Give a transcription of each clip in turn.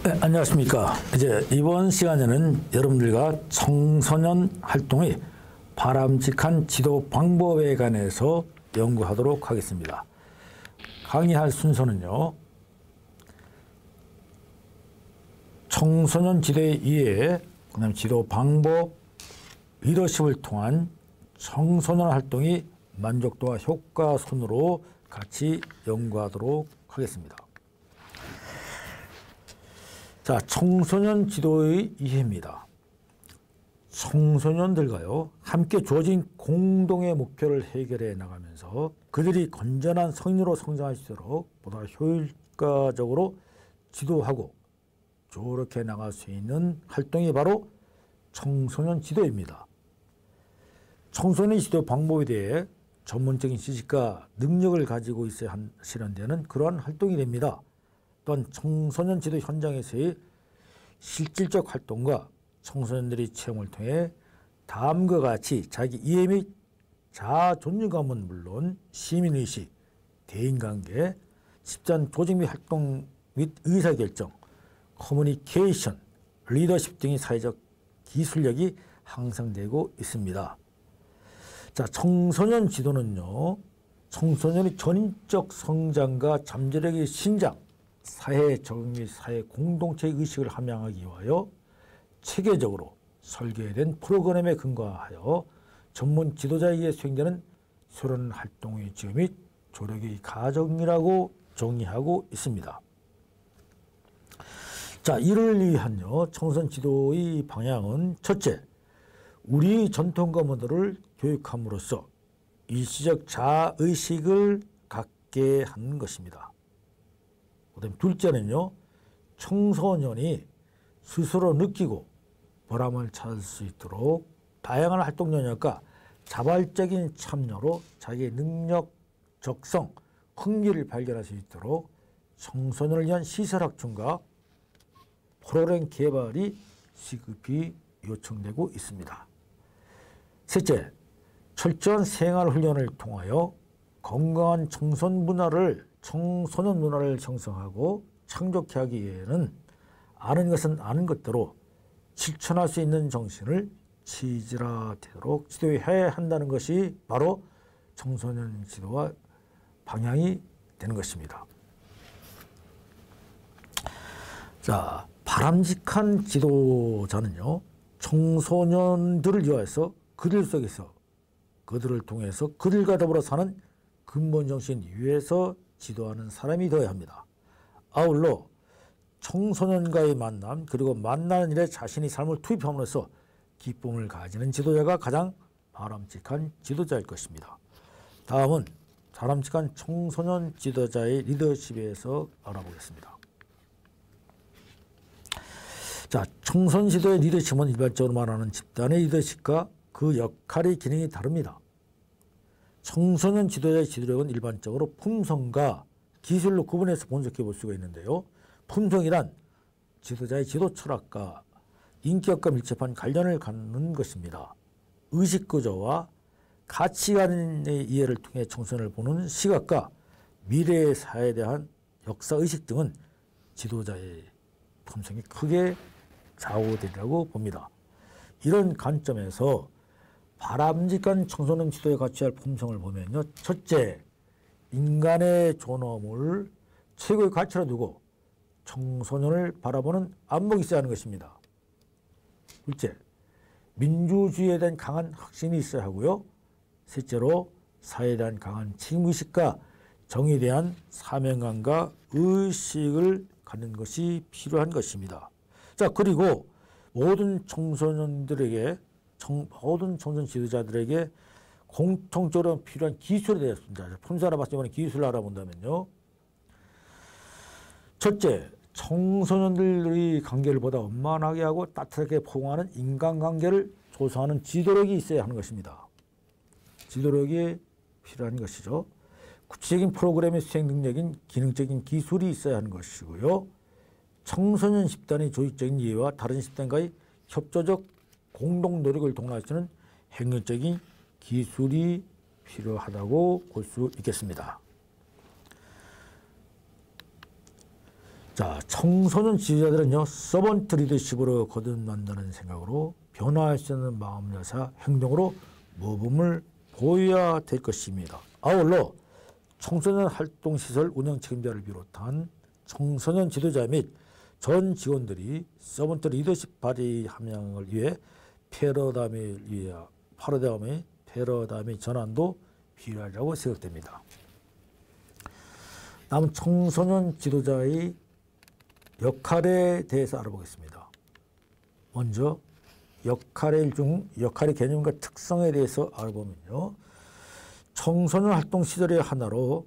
네, 안녕하십니까. 이제 이번 시간에는 여러분들과 청소년 활동의 바람직한 지도 방법에 관해서 연구하도록 하겠습니다. 강의할 순서는요, 청소년 지도에 의해 그다음 지도 방법, 리더십을 통한 청소년 활동의 만족도와 효과 순으로 같이 연구하도록 하겠습니다. 자, 청소년 지도의 이해입니다. 청소년들과요, 함께 주어진 공동의 목표를 해결해 나가면서 그들이 건전한 성인으로 성장할 수 있도록 보다 효율적으로 지도하고 조력해 나갈 수 있는 활동이 바로 청소년 지도입니다. 청소년 지도 방법에 대해 전문적인 지식과 능력을 가지고 있어야 실현되는 그러한 활동이 됩니다. 또한 청소년 지도 현장에서의 실질적 활동과 청소년들의 체험을 통해 다음과 같이 자기 이해 및 자아 존중감은 물론 시민의식, 대인관계, 집단 조직 및 활동 및 의사결정, 커뮤니케이션, 리더십 등의 사회적 기술력이 향상되고 있습니다. 자, 청소년 지도는요, 청소년의 전인적 성장과 잠재력의 신장, 사회 적응 및 사회 공동체의 의식을 함양하기 위하여 체계적으로 설계된 프로그램에 근거하여 전문 지도자에 의해 수행되는 새로운 활동의 지원 및 조력의 과정이라고 정의하고 있습니다. 자, 이를 위한요, 청소년 지도의 방향은 첫째, 우리 전통과 문화를 교육함으로써 일시적 자아의식을 갖게 하는 것입니다. 그다음 둘째는요, 청소년이 스스로 느끼고 보람을 찾을 수 있도록 다양한 활동 영역과 자발적인 참여로 자기의 능력, 적성, 흥미를 발견할 수 있도록 청소년을 위한 시설 확충과 프로그램 개발이 시급히 요청되고 있습니다. 셋째, 철저한 생활훈련을 통하여 건강한 청소년 문화를 형성하고 창조케 하기 위해는 아는 것은 아는 것대로 실천할 수 있는 정신을 치질화되도록 지도해야 한다는 것이 바로 청소년 지도와 방향이 되는 것입니다. 자, 바람직한 지도자는요, 청소년들을 위하여서 그들 속에서 그들을 통해서 그들과 더불어 사는 근본 정신 위에서 지도하는 사람이 되어야 합니다. 아울러 청소년과의 만남 그리고 만나는 일에 자신의 삶을 투입함으로써 기쁨을 가지는 지도자가 가장 바람직한 지도자일 것입니다. 다음은 바람직한 청소년 지도자의 리더십에서 알아보겠습니다. 자, 청소년 지도의 리더십은 일반적으로 말하는 집단의 리더십과 그 역할의 기능이 다릅니다. 청소년 지도자의 지도력은 일반적으로 품성과 기술로 구분해서 분석해 볼 수가 있는데요. 품성이란 지도자의 지도 철학과 인격과 밀접한 관련을 갖는 것입니다. 의식구조와 가치관의 이해를 통해 청소년을 보는 시각과 미래의 사회에 대한 역사의식 등은 지도자의 품성이 크게 좌우되리라고 봅니다. 이런 관점에서 바람직한 청소년 지도에 갖춰야 할 품성을 보면요. 첫째, 인간의 존엄을 최고의 가치로 두고 청소년을 바라보는 안목이 있어야 하는 것입니다. 둘째, 민주주의에 대한 강한 확신이 있어야 하고요. 셋째로, 사회에 대한 강한 책임의식과 정의에 대한 사명감과 의식을 갖는 것이 필요한 것입니다. 자, 그리고 모든 청소년 지도자들에게 공통적으로 필요한 기술에 대해서 품질 알아봤을 때 기술을 알아본다면요. 첫째, 청소년들의 관계를 보다 원만하게 하고 따뜻하게 포용하는 인간관계를 조성하는 지도력이 있어야 하는 것입니다. 지도력이 필요한 것이죠. 구체적인 프로그램의 수행 능력인 기능적인 기술이 있어야 하는 것이고요. 청소년 집단의 조직적인 이해와 다른 집단과의 협조적 공동 노력을 동원할 수 있는 행정적인 기술이 필요하다고 볼 수 있겠습니다. 자, 청소년 지도자들은요, 서번트 리더십으로 거듭난다는 생각으로 변화할 수 있는 마음여사 행동으로 모범을 보여야 될 것입니다. 아울러 청소년 활동시설 운영 책임자를 비롯한 청소년 지도자 및 전 직원들이 서번트 리더십 발휘 함양을 위해 패러다임의 전환도 필요하다고 생각됩니다. 다음 청소년 지도자의 역할에 대해서 알아보겠습니다. 먼저 역할의 개념과 특성에 대해서 알아보면요. 청소년 활동 시절의 하나로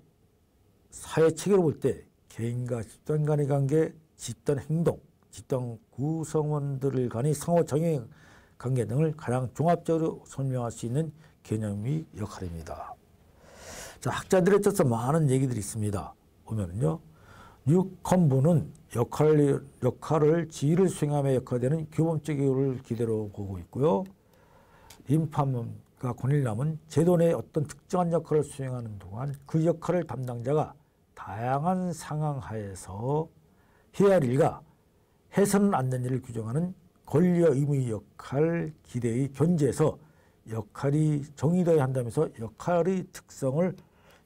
사회 체계로 볼 때 개인과 집단 간의 관계, 집단 행동, 집단 구성원들 간의 상호작용 관계 등을 가장 종합적으로 설명할 수 있는 개념이 역할입니다. 자, 학자들에 있어서 많은 얘기들이 있습니다. 보면요. 뉴컨부는 역할을 지휘를 수행함에 역할되는 규범적을 기대로 보고 있고요. 림팜과 고닐람은 제도 내에 어떤 특정한 역할을 수행하는 동안 그 역할을 담당자가 다양한 상황 하에서 해야 할 일과 해서는 안 되는 일을 규정하는 권리와 의무의 역할 기대의 견지에서 역할이 정의되어야 한다면서 역할의 특성을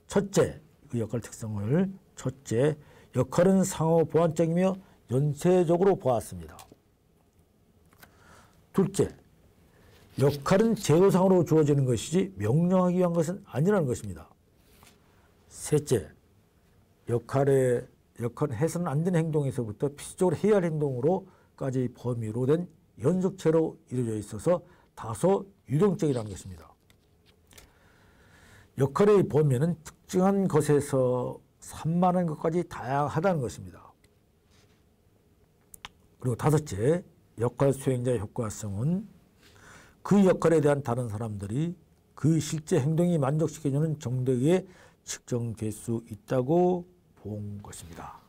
첫째, 역할은 상호 보완적이며 연쇄적으로 보았습니다. 둘째, 역할은 제도상으로 주어지는 것이지 명령하기 위한 것은 아니라는 것입니다. 셋째, 역할은 해서는 안 되는 행동에서부터 필수적으로 해야 할 행동으로까지 범위로 된 연속체로 이루어져 있어서 다소 유동적이라는 것입니다. 역할의 범위는 특정한 것에서 산만한 것까지 다양하다는 것입니다. 그리고 다섯째, 역할 수행자의 효과성은 그 역할에 대한 다른 사람들이 그 실제 행동이 만족시켜주는 정도에 측정될 수 있다고 본 것입니다.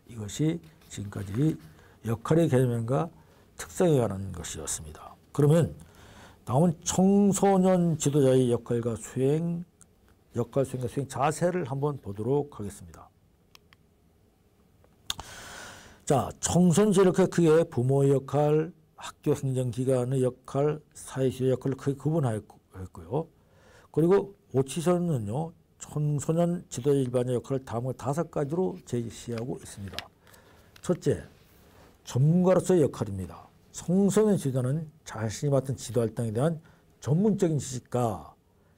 이것이 지금까지 역할의 개념과 특성에 관한 것이었습니다. 그러면 다음은 청소년 지도자의 역할 수행과 수행 자세를 한번 보도록 하겠습니다. 자, 청소년 지도자 크게 부모의 역할, 학교 행정기관의 역할, 사회시의 역할을 크게 구분하였고요. 그리고 5치선은요, 청소년 지도자 일반의 역할을 다음과 5가지로 제시하고 있습니다. 첫째, 전문가로서의 역할입니다. 청소년 지도자는 자신이 맡은 지도 활동에 대한 전문적인 지식과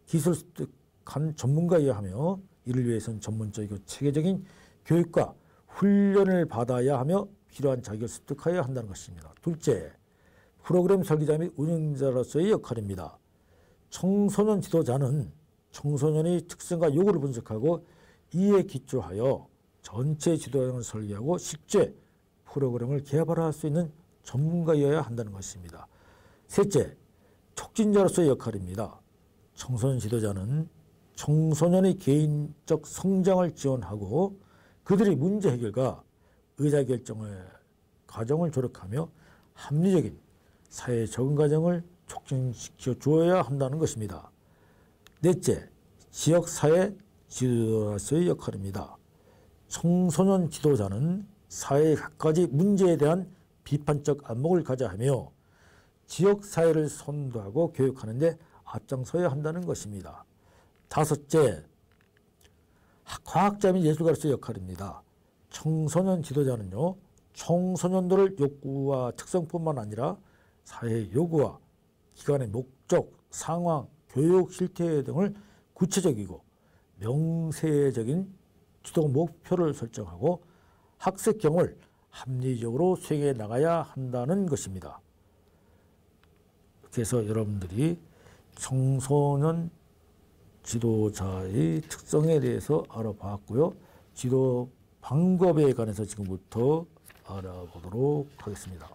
기술을 습득한 전문가여야 하며 이를 위해서는 전문적이고 체계적인 교육과 훈련을 받아야 하며 필요한 자격을 습득하여야 한다는 것입니다. 둘째, 프로그램 설계자 및 운영자로서의 역할입니다. 청소년 지도자는 청소년의 특성과 요구를 분석하고 이에 기초하여 전체 지도형을 설계하고 실제 프로그램을 개발할 수 있는 전문가여야 한다는 것입니다. 셋째, 촉진자로서의 역할입니다. 청소년 지도자는 청소년의 개인적 성장을 지원하고 그들의 문제 해결과 의사결정의 과정을 조력하며 합리적인 사회 적응 과정을 촉진시켜 주어야 한다는 것입니다. 넷째, 지역사회 지도자로서의 역할입니다. 청소년 지도자는 사회의 각가지 문제에 대한 비판적 안목을 가져야 하며 지역사회를 선도하고 교육하는 데 앞장서야 한다는 것입니다. 다섯째, 과학자 및 예술가로서의 역할입니다. 청소년 지도자는요, 청소년들의 욕구와 특성뿐만 아니라 사회의 요구와 기관의 목적, 상황, 교육 실태 등을 구체적이고 명세적인 지도 목표를 설정하고 학습 경험을 합리적으로 수행해 나가야 한다는 것입니다. 그래서 여러분들이 청소년 지도자의 특성에 대해서 알아봤고요. 지도 방법에 관해서 지금부터 알아보도록 하겠습니다.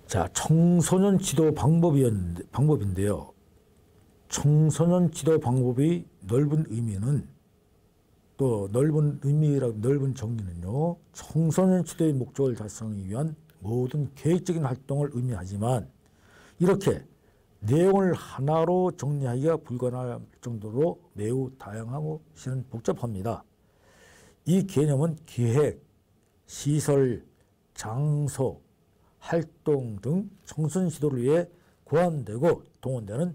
자, 청소년 지도 방법인데요. 청소년 지도 방법의 넓은 의미는 또 넓은 정리는요. 청소년 지도의 목적을 달성하기 위한 모든 계획적인 활동을 의미하지만 이렇게 내용을 하나로 정리하기가 불가능할 정도로 매우 다양하고 실은 복잡합니다. 이 개념은 기획, 시설, 장소, 활동 등 청소년 지도를 위해 고안되고 동원되는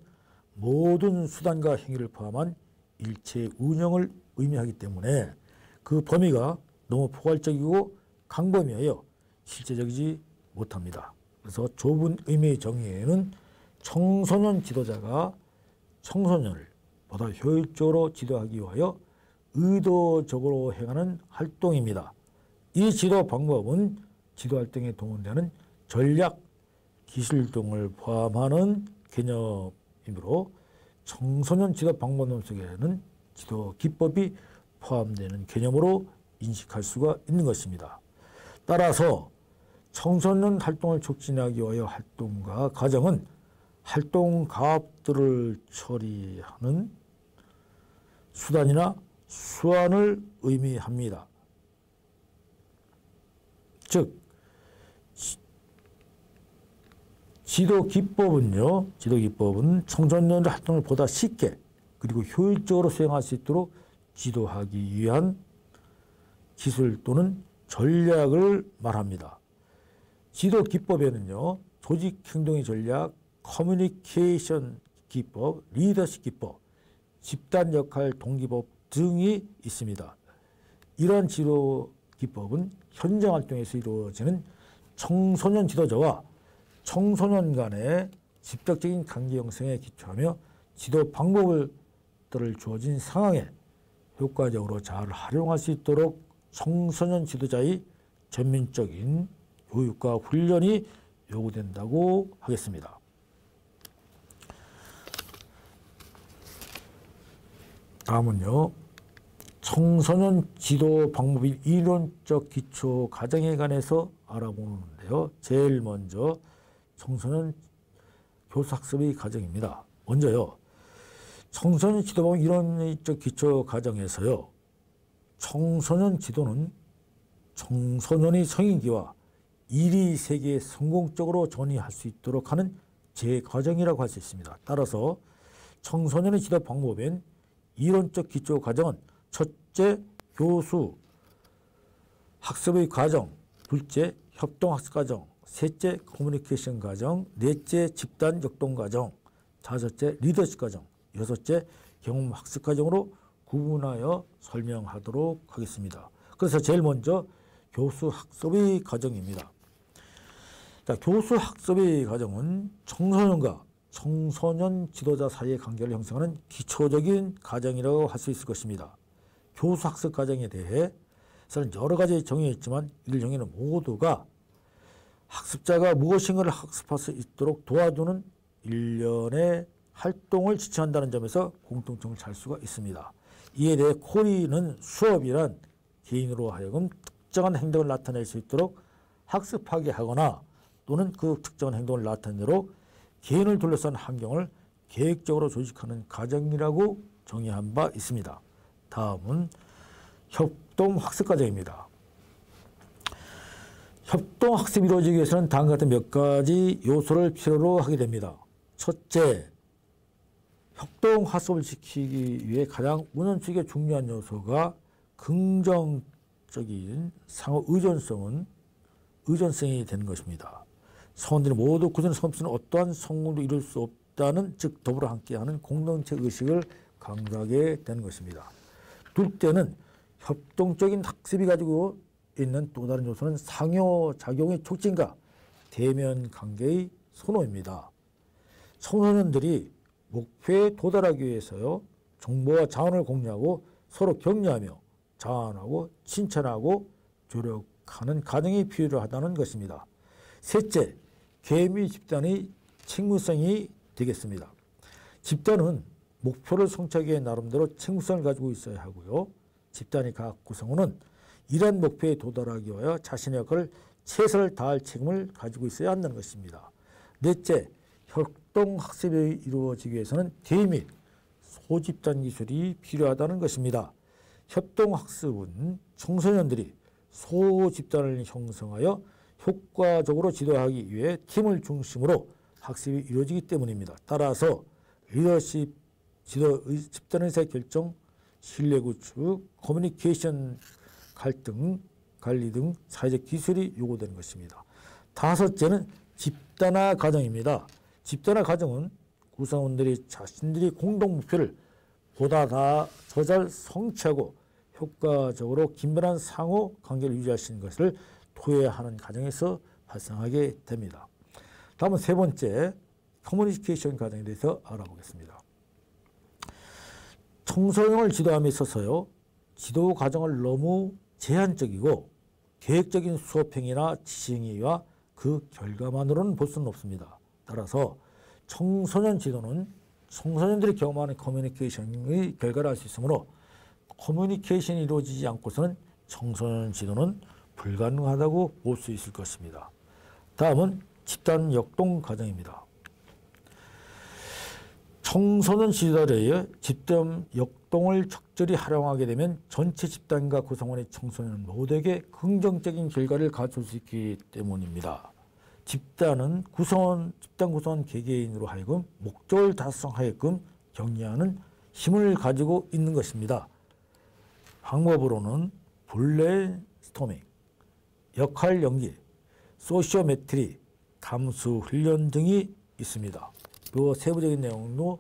모든 수단과 행위를 포함한 일체 운영을 의미하기 때문에 그 범위가 너무 포괄적이고 강범위하여 실제적이지 못합니다. 그래서 좁은 의미의 정의에는 청소년 지도자가 청소년을 보다 효율적으로 지도하기 위하여 의도적으로 행하는 활동입니다. 이 지도 방법은 지도 활동에 동원되는 전략, 기술 등을 포함하는 개념이므로 청소년 지도 방법론 속에는 지도 기법이 포함되는 개념으로 인식할 수가 있는 것입니다. 따라서 청소년 활동을 촉진하기 위하여 활동과 과정은 활동 가업들을 처리하는 수단이나 수완을 의미합니다. 즉 지도 기법은 청소년 활동을 보다 쉽게 그리고 효율적으로 수행할 수 있도록 지도하기 위한 기술 또는 전략을 말합니다. 지도 기법에는요, 조직 행동의 전략, 커뮤니케이션 기법, 리더십 기법, 집단 역할 동기법 등이 있습니다. 이러한 지도 기법은 현장 활동에서 이루어지는 청소년 지도자와 청소년 간의 직접적인 관계 형성에 기초하며 지도 방법들을 주어진 상황에 효과적으로 잘 활용할 수 있도록 청소년 지도자의 전면적인 교육과 훈련이 요구된다고 하겠습니다. 다음은요, 청소년 지도 방법의 이론적 기초 과정에 관해서 알아보는데요. 제일 먼저 청소년 교수학습의 과정입니다. 먼저요, 청소년 지도 방법 이론적 기초 과정에서요, 청소년 지도는 청소년의 성인기와 일이 세계에 성공적으로 전이할 수 있도록 하는 제과정이라고 할 수 있습니다. 따라서 청소년의 지도 방법엔 이론적 기초 과정은 첫째, 교수 학습의 과정, 둘째, 협동학습 과정, 셋째, 커뮤니케이션 과정, 넷째, 집단 역동 과정, 다섯째, 리더십 과정, 여섯째, 경험학습 과정으로 구분하여 설명하도록 하겠습니다. 그래서 제일 먼저 교수학습의 과정입니다. 자, 교수학습의 과정은 청소년과 청소년 지도자 사이의 관계를 형성하는 기초적인 과정이라고 할 수 있을 것입니다. 교수학습 과정에 대해서는 여러 가지 정의가 있지만 이들 정의는 모두가 학습자가 무엇인가를 학습할 수 있도록 도와주는 일련의 활동을 지칭한다는 점에서 공통점을 찾을 수가 있습니다. 이에 대해 코리는 수업이란 개인으로 하여금 특정한 행동을 나타낼 수 있도록 학습하게 하거나 또는 그 특정한 행동을 나타내도록 개인을 둘러싼 환경을 계획적으로 조직하는 과정이라고 정의한 바 있습니다. 다음은 협동학습 과정입니다. 협동학습이 이루어지기 위해서는 다음과 같은 몇 가지 요소를 필요로 하게 됩니다. 첫째, 협동학습을 지키기 위해 가장 우선적이고 중요한 요소가 긍정적인 상호 의존성이 되는 것입니다. 성원들이 모두 구성 성업수는 어떠한 성공도 이룰 수 없다는, 즉 더불어 함께하는 공동체 의식을 강조하게 되는 것입니다. 둘째는 협동적인 학습이 가지고 있는 또 다른 요소는 상호작용의 촉진과 대면 관계의 선호입니다. 청소년들이 목표에 도달하기 위해서요, 정보와 자원을 공유하고 서로 격려하며 자원하고 칭찬하고 조력하는 과정이 필요하다는 것입니다. 셋째, 개미 집단의 책무성이 되겠습니다. 집단은 목표를 성취하기 위해 나름대로 책무성을 가지고 있어야 하고요. 집단의 각 구성원은 이러한 목표에 도달하기 위하여 자신의 역할을 최선을 다할 책임을 가지고 있어야 한다는 것입니다. 넷째, 협동학습이 이루어지기 위해서는 대의 및 소집단 기술이 필요하다는 것입니다. 협동학습은 청소년들이 소집단을 형성하여 효과적으로 지도하기 위해 팀을 중심으로 학습이 이루어지기 때문입니다. 따라서 리더십, 지도, 집단 의사 결정, 신뢰 구축, 커뮤니케이션, 갈등, 관리 등 사회적 기술이 요구되는 것입니다. 다섯째는 집단화 과정입니다. 집단화 과정은 구성원들이 자신들이 공동 목표를 보다 더 잘 성취하고 효과적으로 긴밀한 상호 관계를 유지할 수 있는 것을 토해하는 과정에서 발생하게 됩니다. 다음은 세 번째, 커뮤니케이션 과정에 대해서 알아보겠습니다. 청소년을 지도함에 있어서요, 지도 과정을 너무 제한적이고 계획적인 수업행위나 지시행위와 그 결과만으로는 볼 수는 없습니다. 따라서 청소년 지도는 청소년들이 경험하는 커뮤니케이션의 결과를 알 수 있으므로 커뮤니케이션이 이루어지지 않고서는 청소년 지도는 불가능하다고 볼 수 있을 것입니다. 다음은 집단 역동 과정입니다. 청소년 지도자의 집단 역동을 적절히 활용하게 되면 전체 집단과 구성원의 청소년 모두에게 긍정적인 결과를 가져올 수 있기 때문입니다. 집단 구성원 개개인으로 하여금 목적을 달성하게끔 격려하는 힘을 가지고 있는 것입니다. 방법으로는 브레인스토밍, 역할 연기, 소시오메트리, 감수 훈련 등이 있습니다. 그 세부적인 내용도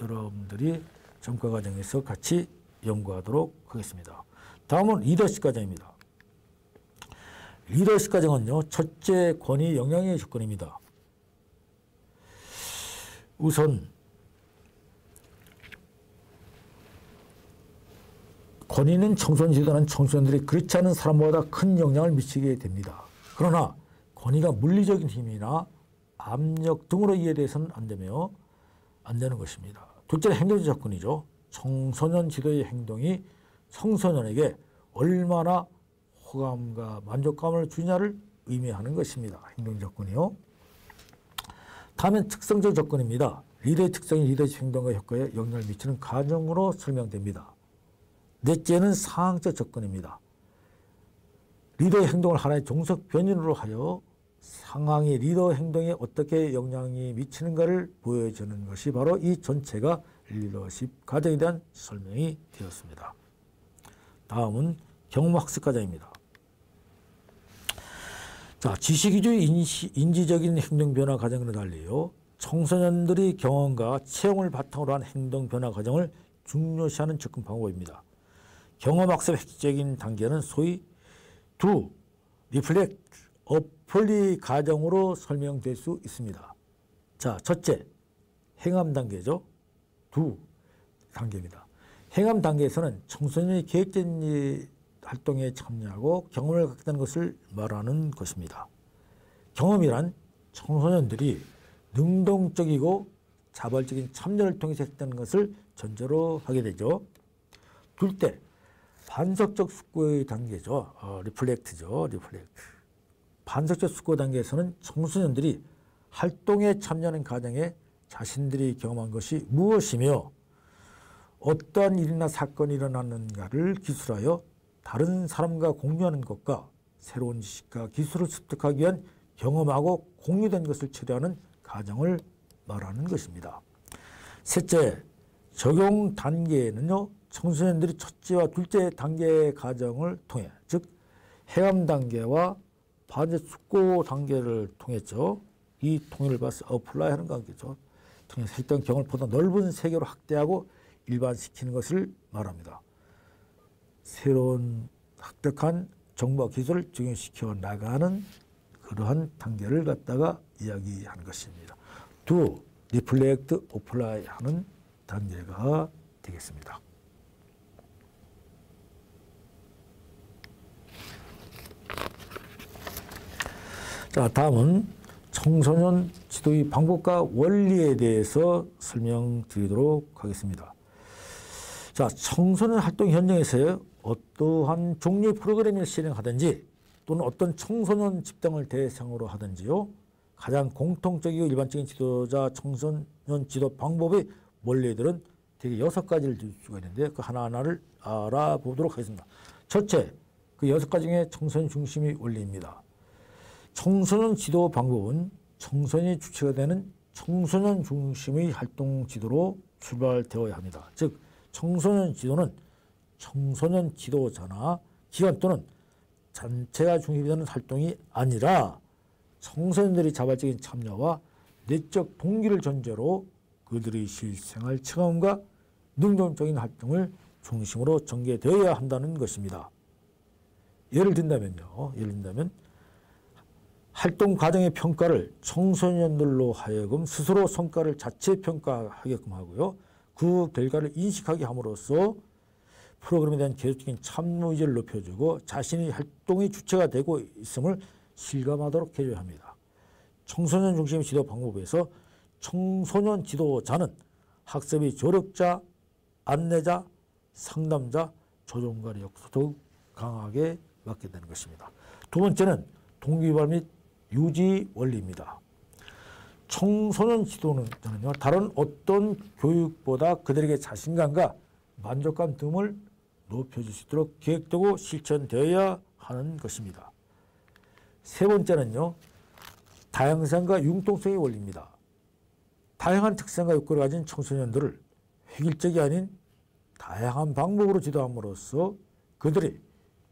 여러분들이 전과 과정에서 같이 연구하도록 하겠습니다. 다음은 리더십 과정입니다. 리더십 과정은요, 첫째 권위 영향의 조건입니다. 우선 권위는 청소년 지도하는 청소년들이 그렇지 않은 사람보다 큰 영향을 미치게 됩니다. 그러나 권위가 물리적인 힘이나 압력 등으로 이해돼서는 안 되는 것입니다. 둘째는 행동적 접근이죠. 청소년 지도의 행동이 청소년에게 얼마나 호감과 만족감을 주냐를 의미하는 것입니다. 행동 접근이요. 다음은 특성적 접근입니다. 리더의 특성이 리더십 행동과 효과에 영향을 미치는 과정으로 설명됩니다. 넷째는 상황적 접근입니다. 리더의 행동을 하나의 종속 변인으로 하여 상황이 리더 행동에 어떻게 영향이 미치는가를 보여주는 것이 바로 이 전체가 리더십 과정에 대한 설명이 되었습니다. 다음은 경험학습 과정입니다. 자, 지식위주의 인지적인 행동 변화 과정으로 달리요, 청소년들이 경험과 체험을 바탕으로 한 행동 변화 과정을 중요시하는 접근 방법입니다. 경험학습의 핵심적인 단계는 소위 두, 리플렉트, 어플리 과정으로 설명될 수 있습니다. 자, 첫째, 행함 단계죠. 두 단계입니다. 행함 단계에서는 청소년이 계획적인 활동에 참여하고 경험을 갖게 되는 것을 말하는 것입니다. 경험이란 청소년들이 능동적이고 자발적인 참여를 통해서 했다는 것을 전제로 하게 되죠. 둘째, 반석적 숙고의 단계죠. 리플렉트죠. 리플렉트. 반석적 숙고 단계에서는 청소년들이 활동에 참여하는 과정에 자신들이 경험한 것이 무엇이며 어떠한 일이나 사건이 일어났는가를 기술하여 다른 사람과 공유하는 것과 새로운 지식과 기술을 습득하기 위한 경험하고 공유된 것을 처리하는 과정을 말하는 것입니다. 셋째, 적용 단계에는요, 청소년들이 첫째와 둘째 단계 과정을 통해, 즉 행함 단계와 반석 숙고 단계를 통했죠. 이 통일을 봐서 어플라이 하는 관계죠. 통해서 했던 경험을 보다 넓은 세계로 확대하고 일반시키는 것을 말합니다. 새로운 획득한 정보와 기술을 적용시켜 나가는 그러한 단계를 갖다가 이야기하는 것입니다. 두, 리플렉트, 어플라이 하는 단계가 되겠습니다. 자, 다음은 청소년 지도의 방법과 원리에 대해서 설명드리도록 하겠습니다. 자, 청소년 활동 현장에서 어떠한 종류의 프로그램을 실행하든지 또는 어떤 청소년 집단을 대상으로 하든지요, 가장 공통적이고 일반적인 지도자 청소년 지도 방법의 원리들은 대개 6가지를 들 수가 있는데 그 하나하나를 알아보도록 하겠습니다. 첫째, 그 6가지 중에 청소년 중심의 원리입니다. 청소년 지도 방법은 청소년이 주체가 되는 청소년 중심의 활동 지도로 출발되어야 합니다. 즉 청소년 지도는 청소년 지도자나 기관 또는 단체가 중심이 되는 활동이 아니라 청소년들이 자발적인 참여와 내적 동기를 전제로 그들의 실생활 체험과 능동적인 활동을 중심으로 전개되어야 한다는 것입니다. 예를 든다면 활동 과정의 평가를 청소년들로 하여금 스스로 성과를 자체 평가하게끔 하고요. 그 결과를 인식하게 함으로써 프로그램에 대한 계속적인 참여 의지를 높여주고 자신의 활동의 주체가 되고 있음을 실감하도록 해줘야 합니다. 청소년 중심의 지도 방법에서 청소년 지도자는 학습의 조력자, 안내자, 상담자, 조종관의 역할을 더욱 강하게 맡게 되는 것입니다. 두 번째는 동기유발 및 유지 원리입니다. 청소년 지도자는요, 다른 어떤 교육보다 그들에게 자신감과 만족감 등을 높여줄 수 있도록 계획되고 실천되어야 하는 것입니다. 세 번째는요, 다양성과 융통성의 원리입니다. 다양한 특성과 욕구를 가진 청소년들을 획일적이 아닌 다양한 방법으로 지도함으로써 그들의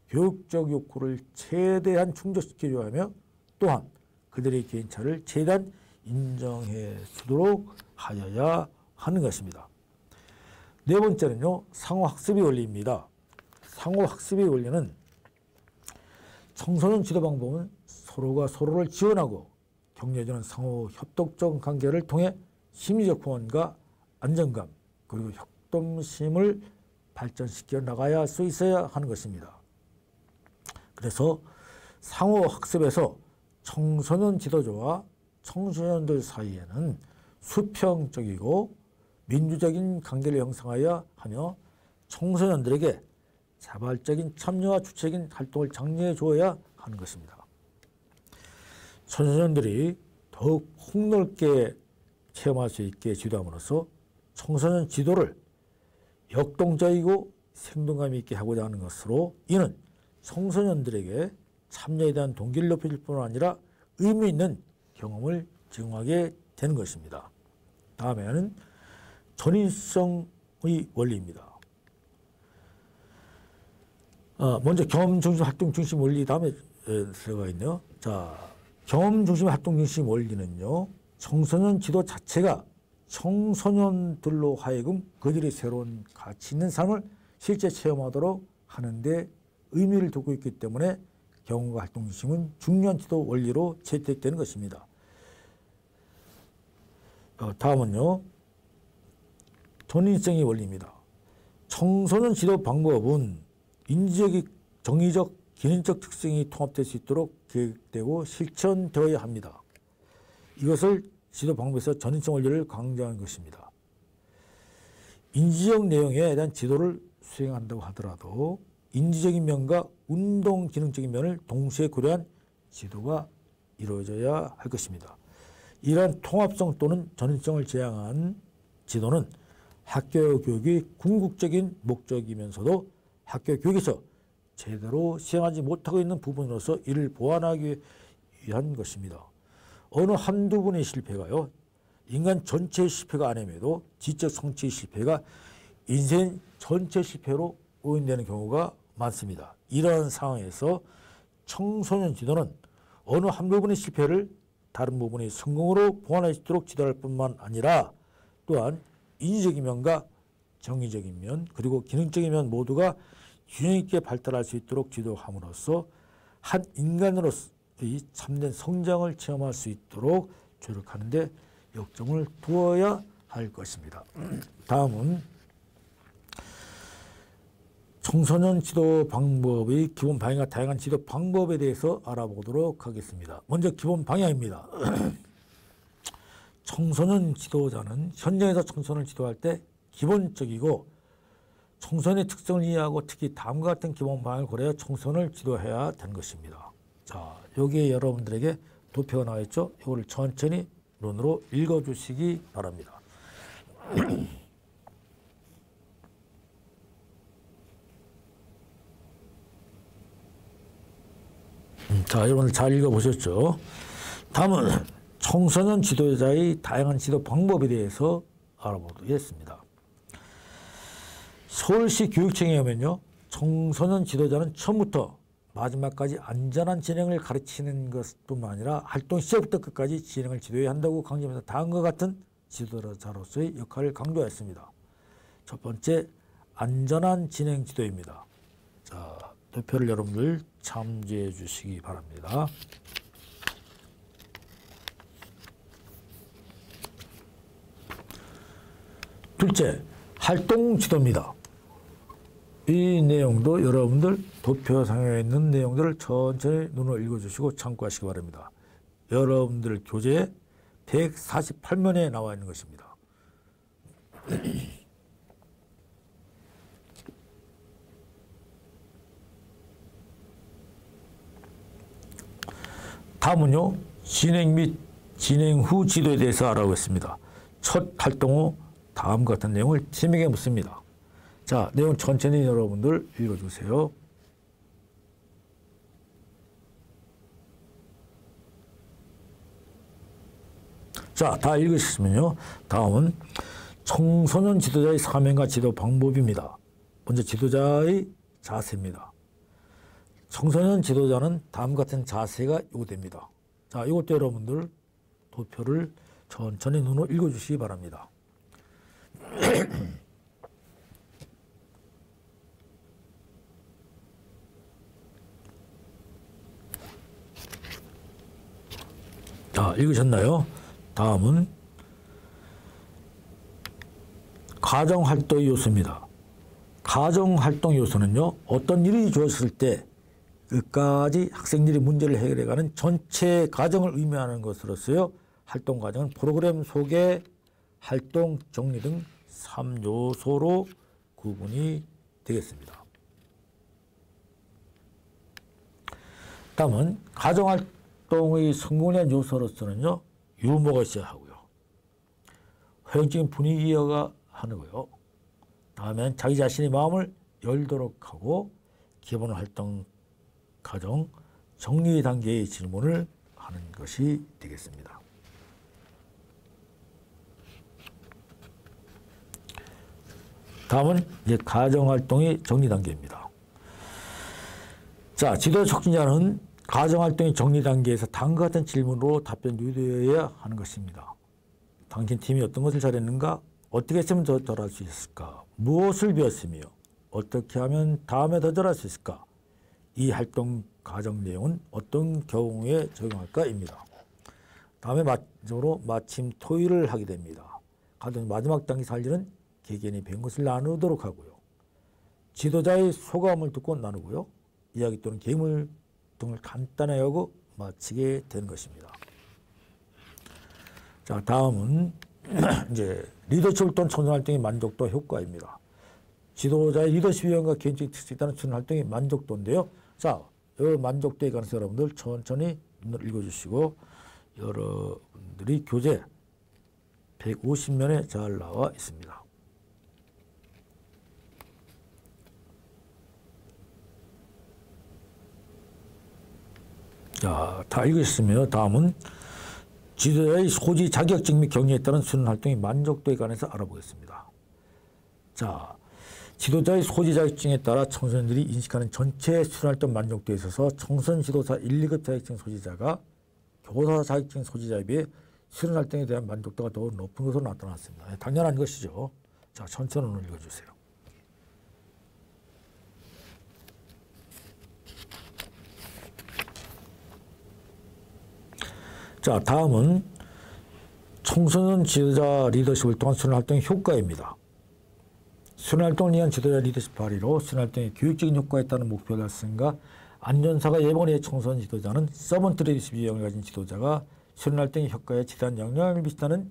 교육적 욕구를 최대한 충족시켜줘야 하며 또한 그들의 개인차를 최대한 인정해 주도록 하여야 하는 것입니다. 네 번째는요, 상호학습의 원리입니다. 상호학습의 원리는 청소년 지도 방법은 서로가 서로를 지원하고 격려해주는 상호 협동적 관계를 통해 심리적 후원과 안정감 그리고 협동심을 발전시켜 나가야 할 수 있어야 하는 것입니다. 그래서 상호학습에서 청소년 지도자와 청소년들 사이에는 수평적이고 민주적인 관계를 형성하여야 하며 청소년들에게 자발적인 참여와 주체적인 활동을 장려해 주어야 하는 것입니다. 청소년들이 더욱 폭넓게 체험할 수 있게 지도함으로써 청소년 지도를 역동적이고 생동감 있게 하고자 하는 것으로 이는 청소년들에게 참여에 대한 동기를 높여줄 뿐 아니라 의미 있는 경험을 제공하게 되는 것입니다. 다음에는 전인성의 원리입니다. 먼저 경험 중심 활동 중심 원리 다음에 들어가 있네요. 자, 경험 중심 활동 중심 원리는요, 청소년 지도 자체가 청소년들로 하여금 그들의 새로운 가치 있는 삶을 실제 체험하도록 하는데 의미를 두고 있기 때문에 경험과 활동 중심은 중요한 지도 원리로 채택되는 것입니다. 다음은요, 전인성의 원리입니다. 청소년 지도 방법은 인지적, 정의적, 기능적 특성이 통합될 수 있도록 계획되고 실천되어야 합니다. 이것을 지도 방법에서 전인성 원리를 강조한 것입니다. 인지적 내용에 대한 지도를 수행한다고 하더라도 인지적인 면과 운동 기능적인 면을 동시에 고려한 지도가 이루어져야 할 것입니다. 이러한 통합성 또는 전인성을 지향한 지도는 학교 교육이 궁극적인 목적이면서도 학교 교육에서 제대로 시행하지 못하고 있는 부분으로서 이를 보완하기 위한 것입니다. 어느 한두 분의 실패가요, 인간 전체의 실패가 아님에도 지적 성취의 실패가 인생 전체 실패로 오인되는 경우가 많습니다. 이러한 상황에서 청소년 지도는 어느 한 부분의 실패를 다른 부분의 성공으로 보완할 수 있도록 지도할 뿐만 아니라 또한 인지적인 면과 정의적인 면 그리고 기능적인 면 모두가 균형 있게 발달할 수 있도록 지도함으로써 한 인간으로서의 참된 성장을 체험할 수 있도록 조력하는 데 역점을 두어야 할 것입니다. 다음은 청소년 지도 방법의 기본 방향과 다양한 지도 방법에 대해서 알아보도록 하겠습니다. 먼저 기본 방향입니다. 청소년 지도자는 현장에서 청소년을 지도할 때 기본적이고 청소년의 특성을 이해하고 특히 다음과 같은 기본 방향을 고려해 청소년을 지도해야 되는 것입니다. 자, 여기에 여러분들에게 도표가 나와 있죠? 이거를 천천히 눈으로 읽어주시기 바랍니다. 자, 여러분들 잘 읽어보셨죠? 다음은 청소년 지도자의 다양한 지도 방법에 대해서 알아보도록 했습니다. 서울시 교육청에 의하면요, 청소년 지도자는 처음부터 마지막까지 안전한 진행을 가르치는 것뿐만 아니라 활동 시작부터 끝까지 진행을 지도해야 한다고 강조하면서 다음과 같은 지도자로서의 역할을 강조했습니다. 첫 번째, 안전한 진행 지도입니다. 자, 도표를 여러분들 참조해 주시기 바랍니다. 둘째, 활동 지도입니다. 이 내용도 여러분들 도표상에 있는 내용들을 천천히 눈으로 읽어주시고 참고하시기 바랍니다. 여러분들 교재에 148면에 나와 있는 것입니다. 다음은요, 진행 및 진행 후 지도에 대해서 알아보겠습니다. 첫 활동 후 다음과 같은 내용을 팀에게 묻습니다. 자, 내용 천천히 여러분들 읽어주세요. 자, 다 읽으셨으면요, 다음은 청소년 지도자의 사명과 지도 방법입니다. 먼저 지도자의 자세입니다. 청소년 지도자는 다음과 같은 자세가 요구됩니다. 자, 이것도 여러분들 도표를 천천히 눈으로 읽어주시기 바랍니다. 자, 읽으셨나요? 다음은 가정활동 요소입니다. 가정활동 요소는요, 어떤 일이 주어졌을 때 끝까지 학생들이 문제를 해결해가는 전체 과정을 의미하는 것으로서요, 활동 과정은 프로그램 소개, 활동 정리 등 3요소로 구분이 되겠습니다. 다음은 가정활동의 성공에 대한 요소로서는요, 유머가 있어야 하고요, 활용적인 분위기가 하고요, 다음엔 자기 자신의 마음을 열도록 하고 기본 활동 과정 정리 단계의 질문을 하는 것이 되겠습니다. 다음은 이제 가정활동의 정리 단계입니다. 자, 지도 촉진자는 가정활동의 정리 단계에서 다음과 같은 질문으로 답변 유도해야 하는 것입니다. 당신 팀이 어떤 것을 잘했는가? 어떻게 했으면 더 잘할 수 있을까? 무엇을 배웠으며 어떻게 하면 다음에 더 잘할 수 있을까? 이 활동 과정 내용은 어떤 경우에 적용할까?입니다. 다음에 마지막으로 마침 토의를 하게 됩니다. 가장 마지막 단계에서 할 일은 개개인이 배운 것을 나누도록 하고요, 지도자의 소감을 듣고 나누고요, 이야기 또는 게임을 등을 간단하게 하고 마치게 되는 것입니다. 자, 다음은 이제 리더십 또는 청소년활동의 만족도 효과입니다. 지도자의 리더십 위원과 개인적인 특색이 있다는 청소년활동의 만족도인데요. 자, 이 만족도에 관해서 여러분들 천천히 읽어주시고, 여러분들이 교재 150면에 잘 나와 있습니다. 자, 다 읽으셨으면 다음은 지도자의 소지, 자격증 및 경력에 따른 수련활동의 만족도에 관해서 알아보겠습니다. 자, 지도자의 소지, 자격증에 따라 청소년들이 인식하는 전체 수련활동 만족도에 있어서 청소년 지도사 1, 2급 자격증 소지자가 교사 자격증 소지자에 비해 수련활동에 대한 만족도가 더 높은 것으로 나타났습니다. 당연한 것이죠. 자, 천천히 읽어주세요. 자, 다음은 청소년 지도자 리더십을 통한 수련활동의 효과입니다. 수련활동을 위한 지도자 리더십 발휘로 수련활동의 교육적인 효과에 따른 목표 달성과 안전사고 예방을 위해 청소년 지도자는 서번트 리더십 유형을 가진 지도자가 수련활동의 효과에 지대한 영향을 미친다는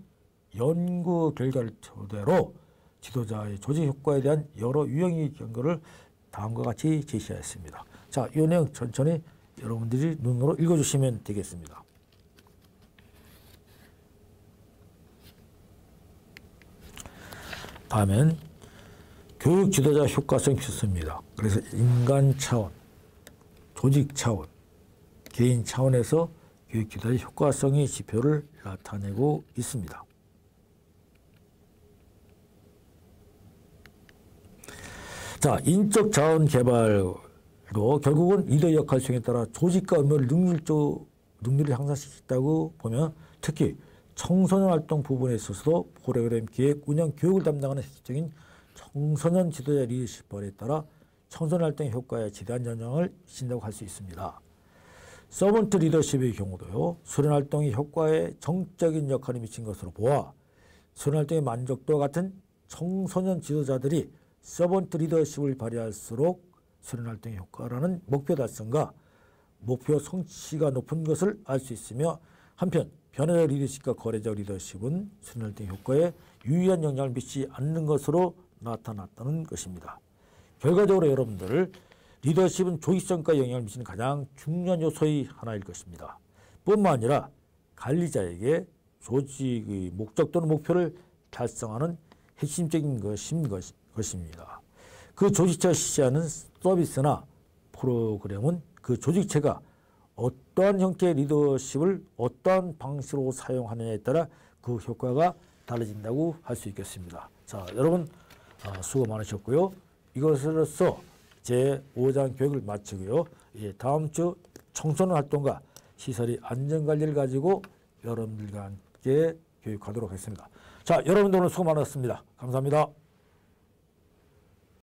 연구 결과를 토대로 지도자의 조직 효과에 대한 여러 유형의 경고를 다음과 같이 제시하였습니다. 자, 이 내용 천천히 여러분들이 눈으로 읽어주시면 되겠습니다. 다음엔 교육 지도자 효과성 필수입니다. 그래서 인간 차원, 조직 차원, 개인 차원에서 교육 지도의 효과성의 지표를 나타내고 있습니다. 자, 인적 자원 개발도 결국은 리더 역할 수행에 따라 조직과 업무를 능률을 향상시켰다고 보면 특히 청소년 활동 부분에 있어서도 프로그램 기획, 운영, 교육을 담당하는 핵심적인 청소년 지도자 리더십에 따라 청소년 활동 효과에 지대한 영향을 미친다고 할 수 있습니다. 서번트 리더십의 경우도요. 수련 활동이 효과에 정적인 역할을 미친 것으로 보아 수련 활동의 만족도와 같은 청소년 지도자들이 서번트 리더십을 발휘할수록 수련 활동의 효과라는 목표 달성과 목표 성취가 높은 것을 알 수 있으며 한편 변화적 리더십과 거래적 리더십은 수련 활동의 효과에 유의한 영향을 미치지 않는 것으로 나타났다는 것입니다. 결과적으로 여러분들 리더십은 조직성과 영향을 미치는 가장 중요한 요소의 하나일 것입니다. 뿐만 아니라 관리자에게 조직의 목적 또는 목표를 달성하는 핵심적인 것입니다. 그 조직체가 실시하는 서비스나 프로그램은 그 조직체가 어떠한 형태의 리더십을 어떠한 방식으로 사용하느냐에 따라 그 효과가 달라진다고 할 수 있겠습니다. 자, 여러분 수고 많으셨고요. 이것으로써 제5장 교육을 마치고요. 다음 주 청소년 활동과 시설의 안전관리를 가지고 여러분들과 함께 교육하도록 하겠습니다. 자, 여러분들 오늘 수고 많았습니다. 감사합니다.